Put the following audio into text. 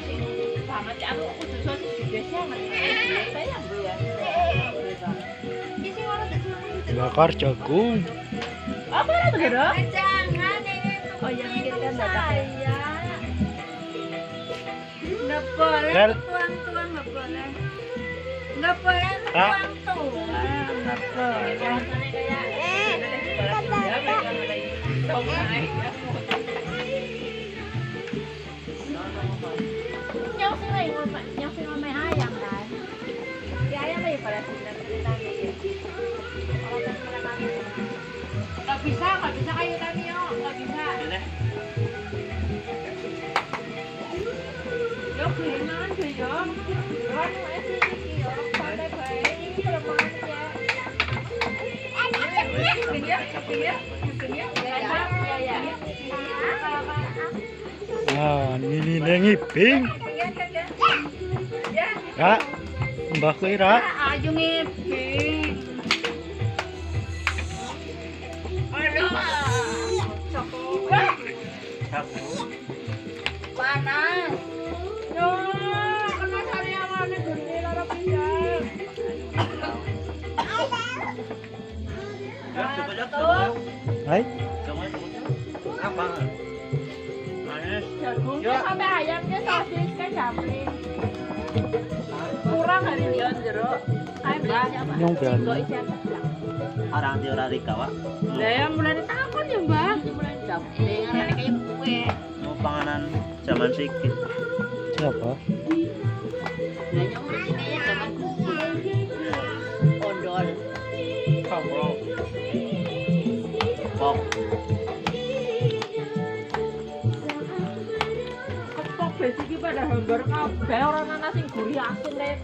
sing banget aku kudu sosis biasa saya ya. Iki sing ora Bakar jagung. apa itu, Dok? Jangan ini untuk Oh, yang mikirkan Bapak. saya. Nggak boleh Rel. tuang-tuang, nggak boleh. Nggak boleh tuang-tuang, nggak boleh. Nhau sing ngomeh ayam kan. Di ayam lagi pada ceritanya ya. Nggak bisa kayu tadi yo, nggak bisa. Yo keringan tuh yo. Kan masih iki yo, santai bae. Ini kelemahan ya. Nah, ini ngiping. Kak, Mbah kowe ra? Ayo ngiping. Panas. Yo, kena sariawane gede lara pisang. Hai. Jagungnya sampai ayamnya sosis kan jamring. Kurang hari ini jeruk. Ayam Nyong berani. Kok isi atas bilang. Orang di ora rika, Wak. Lah yang mulai ditakon ya, Mbak. Mulai jamring arane kayak kue. Mau panganan zaman sikit. Siapa? Lah yang mulai kayak zaman kue. Ondol. Kamu. Pok. Kok basic iki pada hambar kabeh ora ana sing gurih asin kayak